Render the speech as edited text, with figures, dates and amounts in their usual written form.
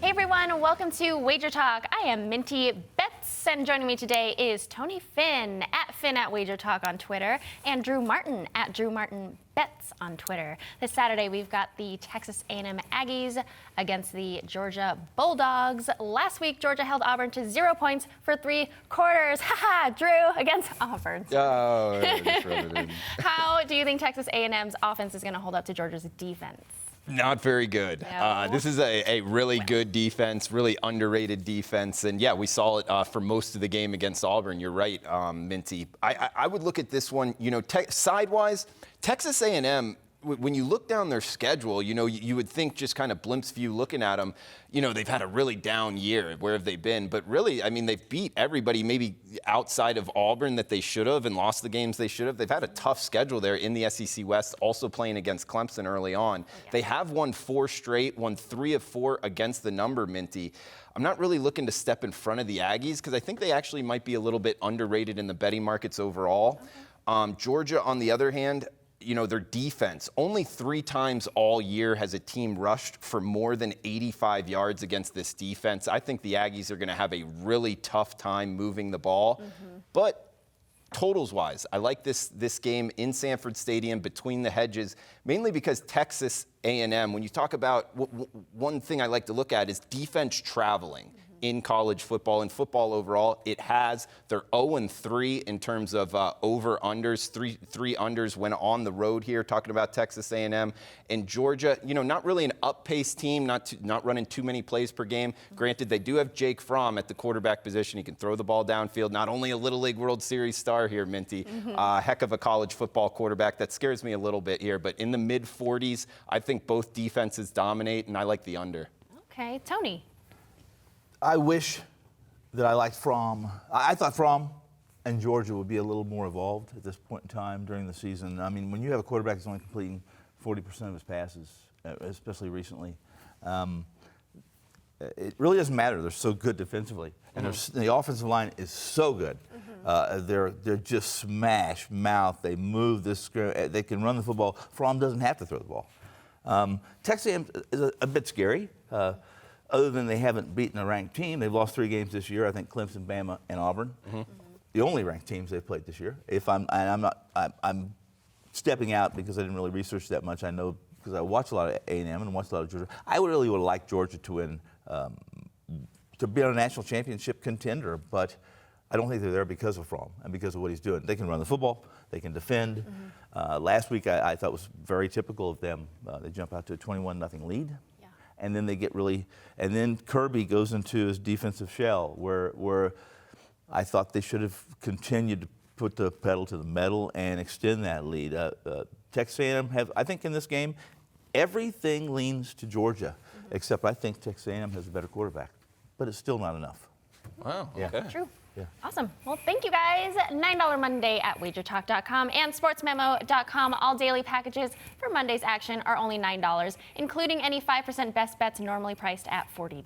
Hey everyone, welcome to Wager Talk. I am Minty Betts, and joining me today is Tony Finn at WagerTalk on Twitter, and Drew Martin at Drew Martin Betts on Twitter. This Saturday, we've got the Texas A&M Aggies against the Georgia Bulldogs. Last week, Georgia held Auburn to 0 points for 3 quarters. Haha, Drew against Auburn. Oh, just rub it in. How do you think Texas A&M's offense is going to hold up to Georgia's defense? Not very good. No. This is a really good defense, really underrated defense. And, yeah, we saw it for most of the game against Auburn. You're right, Minty. I would look at this one, sidewise, Texas A&M, when you look down their schedule, you would think just kind of blimp's view looking at them, they've had a really down year. Where have they been? But really, I mean, they've beat everybody maybe outside of Auburn that they should have and lost the games they should have. They've had a tough schedule there in the SEC West, also playing against Clemson early on. Yeah. They have won 4 straight, won 3 of 4 against the number, Minty. I'm not really looking to step in front of the Aggies because I think they actually might be a little bit underrated in the betting markets overall. Okay. Georgia, on the other hand, their defense, only 3 times all year has a team rushed for more than 85 yards against this defense. I think the Aggies are going to have a really tough time moving the ball. Mm-hmm. But totals-wise, I like this game in Sanford Stadium between the hedges, mainly because Texas A&M, when you talk about one thing I like to look at is defense traveling. In college football and football overall, they're 0-3 in terms of over-unders, three unders when on the road here, talking about Texas A&M. And Georgia, not really an up-paced team, not running too many plays per game. Mm-hmm. Granted, they do have Jake Fromm at the quarterback position. He can throw the ball downfield. Not only a Little League World Series star here, Minty, heck of a college football quarterback. That scares me a little bit here. But in the mid-40s, I think both defenses dominate, and I like the under. Okay, Tony. I wish that I liked Fromm. I thought Fromm and Georgia would be a little more evolved at this point in time during the season. I mean, when you have a quarterback that's only completing 40% of his passes, especially recently, it really doesn't matter. They're so good defensively. And the offensive line is so good. They're just smash mouth. They move this. They can run the football. Fromm doesn't have to throw the ball. Texas A&M is a bit scary. Other than they haven't beaten a ranked team, they've lost 3 games this year. I think Clemson, Bama, and Auburn. The only ranked teams they've played this year. I'm stepping out because I didn't really research that much. I know because I watch a lot of A&M and watch a lot of Georgia. I would have liked Georgia to win, to be on a national championship contender, but I don't think they're there because of Fromm and because of what he's doing. They can run the football. They can defend. Last week I thought was very typical of them. They jump out to a 21-0 lead. And then and then Kirby goes into his defensive shell where I thought they should have continued to put the pedal to the metal and extend that lead. Texas A&M I think in this game, everything leans to Georgia, except I think Texas A&M has a better quarterback, but it's still not enough. Wow, okay. Yeah. True. Yeah. Awesome. Well, thank you guys. $9 Monday at WagerTalk.com and SportsMemo.com. All daily packages for Monday's action are only $9, including any 5% best bets normally priced at $40.